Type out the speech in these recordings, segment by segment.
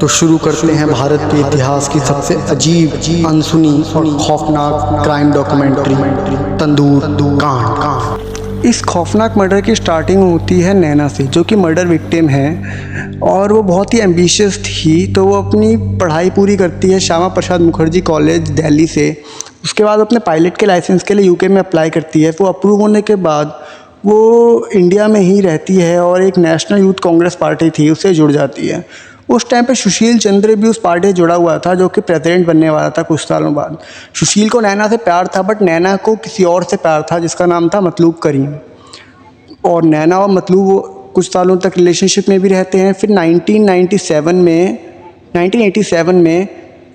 तो शुरू करते हैं भारत के इतिहास की सबसे अजीब, अनसुनी और खौफनाक क्राइम डॉक्यूमेंट्री, तंदूर कांड। इस खौफनाक मर्डर की स्टार्टिंग होती है नैना से, जो कि मर्डर विक्टिम है और वो बहुत ही एम्बिशियस थी। तो वो अपनी पढ़ाई पूरी करती है श्यामा प्रसाद मुखर्जी कॉलेज दिल्ली से। उसके बाद अपने पायलट के लाइसेंस के लिए यूके में अप्लाई करती है। वो अप्रूव होने के बाद वो इंडिया में ही रहती है और एक नेशनल यूथ कांग्रेस पार्टी थी उससे जुड़ जाती है। उस टाइम पे सुशील चंद्र भी उस पार्टी से जुड़ा हुआ था, जो कि प्रेसिडेंट बनने वाला था कुछ सालों बाद। सुशील को नैना से प्यार था, बट नैना को किसी और से प्यार था जिसका नाम था मतलूब करीम। और नैना और मतलूब कुछ सालों तक रिलेशनशिप में भी रहते हैं। फिर 1987 में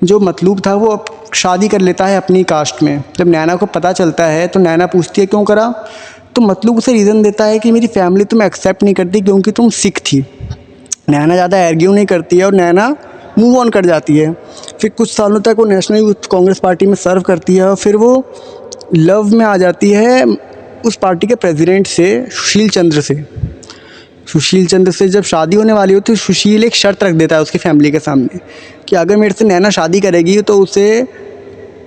जो मतलूब था वो शादी कर लेता है अपनी कास्ट में। जब नैना को पता चलता है तो नैना पूछती है क्यों करा, तो मतलूब उसे रीज़न देता है कि मेरी फैमिली तुम्हें एक्सेप्ट नहीं करती क्योंकि तुम सिख थी। नैना ज़्यादा आर्ग्यू नहीं करती है और नैना मूव ऑन कर जाती है। फिर कुछ सालों तक वो नेशनल यूथ कांग्रेस पार्टी में सर्व करती है और फिर वो लव में आ जाती है उस पार्टी के प्रेसिडेंट से, सुशील चंद्र से। सुशील चंद्र से जब शादी होने वाली होती है, सुशील एक शर्त रख देता है उसकी फैमिली के सामने कि अगर मेरे से नैना शादी करेगी तो उसे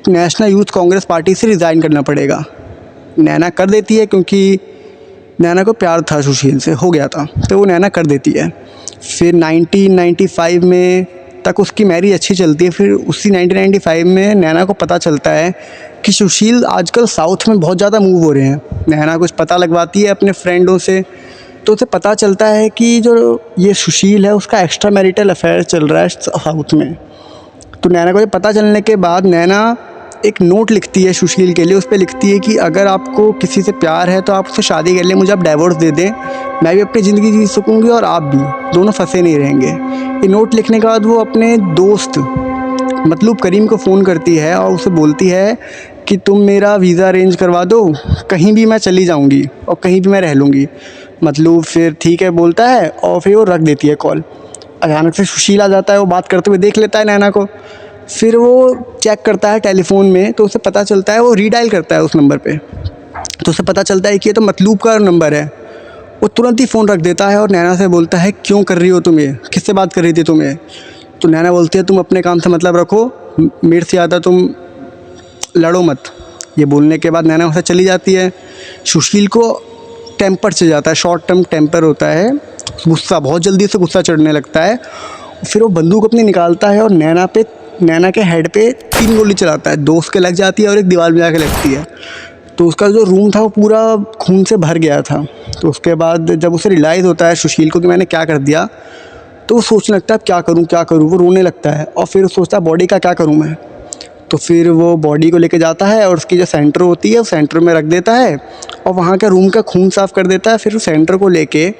नेशनल यूथ कांग्रेस पार्टी से रिज़ाइन करना पड़ेगा। नैना कर देती है क्योंकि नैना को प्यार था, सुशील से हो गया था, तो वो नैना कर देती है। फिर 1995 में तक उसकी मैरिज अच्छी चलती है। फिर उसी 1995 में नैना को पता चलता है कि सुशील आजकल साउथ में बहुत ज़्यादा मूव हो रहे हैं। नैना कुछ पता लगवाती है अपने फ्रेंडों से, तो उसे पता चलता है कि जो ये सुशील है उसका एक्स्ट्रा मैरिटल अफेयर चल रहा है साउथ में। तो नैना को ये पता चलने के बाद नैना एक नोट लिखती है सुशील के लिए। उस पर लिखती है कि अगर आपको किसी से प्यार है तो आप उससे शादी कर लें, मुझे आप डाइवोर्स दे दें, मैं भी अपनी ज़िंदगी जी सकूँगी और आप भी, दोनों फंसे नहीं रहेंगे। ये नोट लिखने के बाद वो अपने दोस्त मतलूब करीम को फ़ोन करती है और उसे बोलती है कि तुम मेरा वीज़ा अरेंज करवा दो, कहीं भी मैं चली जाऊँगी और कहीं भी मैं रह लूँगी। मतलूब फिर ठीक है बोलता है और फिर वो रख देती है कॉल। अचानक से सुशील आ जाता है, वो बात करते हुए देख लेता है नैना को। फिर वो चेक करता है टेलीफोन में, तो उसे पता चलता है, वो रीडायल करता है उस नंबर पे, तो उसे पता चलता है कि ये तो मतलूब का नंबर है। वो तुरंत ही फ़ोन रख देता है और नैना से बोलता है क्यों कर रही हो तुम ये, किससे बात कर रही थी तुम ये। तो नैना बोलती है तुम अपने काम से मतलब रखो, मेरे से ज़्यादा तुम लड़ो मत। ये बोलने के बाद नैना वहाँ से चली जाती है। सुशील को टेम्पर चढ़ जाता है, शॉर्ट टर्म टेम्पर होता है, गुस्सा, बहुत जल्दी से गुस्सा चढ़ने लगता है। फिर वो बंदूक अपनी निकालता है और नैना के हेड पे 3 गोली चलाता है। 2 उसके लग जाती है और एक दीवार में जाके लगती है। तो उसका जो रूम था वो पूरा खून से भर गया था। तो उसके बाद जब उसे रियलाइज़ होता है सुशील को कि मैंने क्या कर दिया, तो वो सोचने लगता है क्या करूँ, वो रोने लगता है और फिर सोचता है बॉडी का क्या करूँ मैं। तो फिर वो बॉडी को लेके जाता है और उसकी जो सेंटर होती है उस सेंटर में रख देता है और वहाँ के रूम का खून साफ़ कर देता है। फिर उस सेंटर को लेके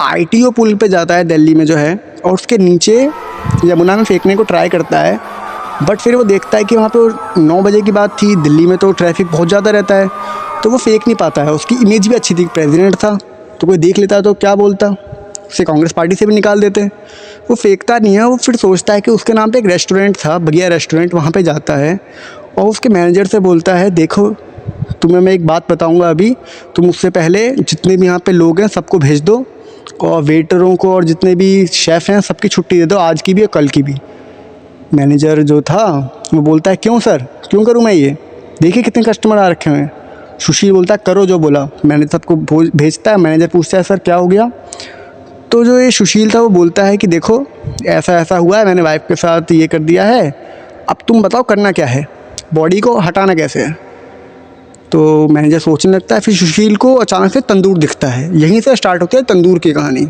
ITO पुल पे जाता है दिल्ली में जो है, और उसके नीचे यमुना में फेंकने को ट्राई करता है। बट फिर वो देखता है कि वहाँ पे 9 बजे की बात थी, दिल्ली में तो ट्रैफिक बहुत ज़्यादा रहता है, तो वो फेंक नहीं पाता है। उसकी इमेज भी अच्छी थी, प्रेसिडेंट था, तो कोई देख लेता तो क्या बोलता, उसे कांग्रेस पार्टी से भी निकाल देते। वो फेंकता नहीं है। वो फिर सोचता है कि उसके नाम पे एक रेस्टोरेंट था, बगिया रेस्टोरेंट, वहाँ पे जाता है और उसके मैनेजर से बोलता है देखो तुम्हें मैं एक बात बताऊँगा अभी, तुम उससे पहले जितने भी यहाँ पे लोग हैं सबको भेज दो और वेटरों को और जितने भी शेफ़ हैं सबकी छुट्टी दे दो, आज की भी और कल की भी। मैनेजर जो था वो बोलता है क्यों सर, क्यों करूं मैं ये, देखिए कितने कस्टमर आ रखे हैं। सुशील बोलता है करो जो बोला। मैनेजर सबको भेजता है। मैनेजर पूछता है सर क्या हो गया। तो जो ये सुशील था वो बोलता है कि देखो ऐसा ऐसा हुआ है, मैंने वाइफ के साथ ये कर दिया है, अब तुम बताओ करना क्या है, बॉडी को हटाना कैसे है। तो मैनेजर सोचने लगता है। फिर सुशील को अचानक से तंदूर दिखता है। यहीं से स्टार्ट होती है तंदूर की कहानी।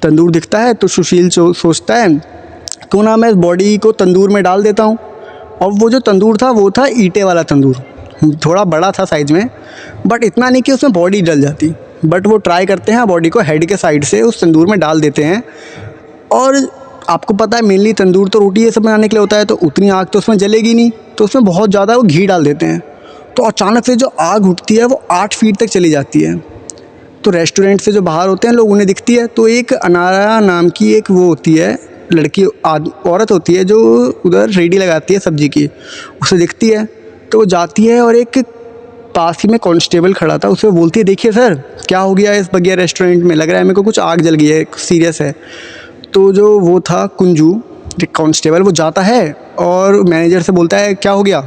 तंदूर दिखता है तो सुशील सोचता है क्यों ना मैं इस बॉडी को तंदूर में डाल देता हूँ। और वो जो तंदूर था वो था ईंटे वाला तंदूर, थोड़ा बड़ा था साइज़ में, बट इतना नहीं कि उसमें बॉडी डल जाती। बट वो ट्राई करते हैं, बॉडी को हेड के साइड से उस तंदूर में डाल देते हैं। और आपको पता है मेनली तंदूर तो रोटी ये सब बनाने के लिए होता है, तो उतनी आग तो उसमें जलेगी नहीं, तो उसमें बहुत ज़्यादा वो घी डाल देते हैं। तो अचानक से जो आग उठती है वो 8 फीट तक चली जाती है। तो रेस्टोरेंट से जो बाहर होते हैं लोग, उन्हें दिखती है। तो एक अनारा नाम की एक वो होती है लड़की, औरत होती है जो उधर रेडी लगाती है सब्जी की, उसे दिखती है। तो वो जाती है और एक पास ही में कांस्टेबल खड़ा था, उसे बोलती है देखिए सर क्या हो गया इस बगिया रेस्टोरेंट में, लग रहा है मेरे को कुछ आग जल गई है, सीरियस है। तो जो वो था कुंजू, कांस्टेबल वो जाता है और मैनेजर से बोलता है क्या हो गया,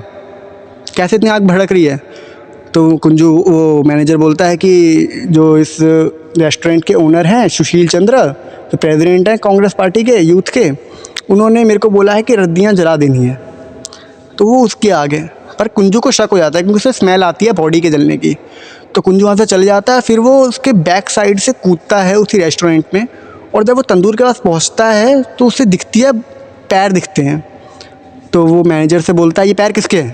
कैसे इतनी आग भड़क रही है। तो कुंजू वो मैनेजर बोलता है कि जो इस रेस्टोरेंट के ओनर हैं सुशील चंद्र, तो प्रेसिडेंट हैं कांग्रेस पार्टी के यूथ के, उन्होंने मेरे को बोला है कि रद्दियाँ जला देनी है। तो वो उसके आगे, पर कुंजू को शक हो जाता है क्योंकि उसे स्मेल आती है बॉडी के जलने की। तो कुंजू वहाँ से चले जाता है, फिर वो उसके बैक साइड से कूदता है उसी रेस्टोरेंट में, और जब वो तंदूर के पास पहुँचता है तो उसे दिखती है, पैर दिखते हैं। तो वो मैनेजर से बोलता है ये पैर किसके हैं।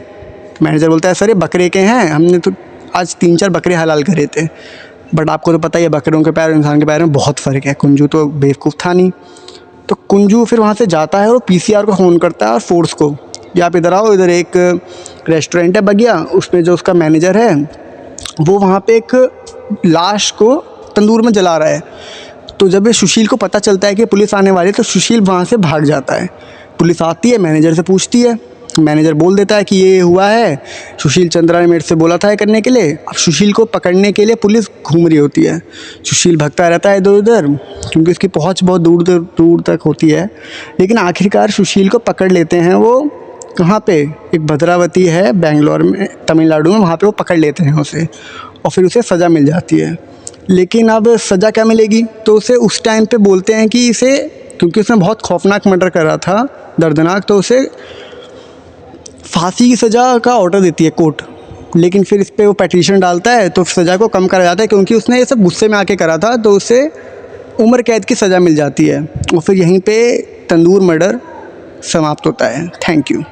तो मैनेजर बोलता है सर ये बकरे के हैं, हमने तो आज 3-4 बकरे हलाल करे थे। बट आपको तो पता ही है बकरों के पैर और इंसान के पैर में बहुत फ़र्क है। कुंजू तो बेवकूफ़ था नहीं। तो कुंजू फिर वहाँ से जाता है और पीसीआर को फ़ोन करता है और फोर्स को, या आप इधर आओ, इधर एक रेस्टोरेंट है बगिया, उसमें जो उसका मैनेजर है वो वहाँ पे एक लाश को तंदूर में जला रहा है। तो जब ये सुशील को पता चलता है कि पुलिस आने वाली है तो सुशील वहाँ से भाग जाता है। पुलिस आती है, मैनेजर से पूछती है, मैनेजर बोल देता है कि ये हुआ है, सुशील चंद्रा ने मेरे से बोला था ये करने के लिए। अब सुशील को पकड़ने के लिए पुलिस घूम रही होती है, सुशील भगता रहता है इधर उधर क्योंकि उसकी पहुंच बहुत दूर तक होती है। लेकिन आखिरकार सुशील को पकड़ लेते हैं। वो कहाँ पे, एक भद्रावती है बेंगलोर में, तमिलनाडु में, वहाँ पे वो पकड़ लेते हैं उसे और फिर उसे सज़ा मिल जाती है। लेकिन अब सज़ा क्या मिलेगी, तो उसे उस टाइम पे बोलते हैं कि इसे, क्योंकि उसने बहुत खौफनाक मर्डर करा था, दर्दनाक, तो उसे फांसी की सज़ा का ऑर्डर देती है कोर्ट। लेकिन फिर इस पर वो पेटिशन डालता है तो सज़ा को कम करा जाता है क्योंकि उसने ये सब गुस्से में आके करा था, तो उसे उम्र कैद की सज़ा मिल जाती है। और फिर यहीं पे तंदूर मर्डर समाप्त होता है। Thank you.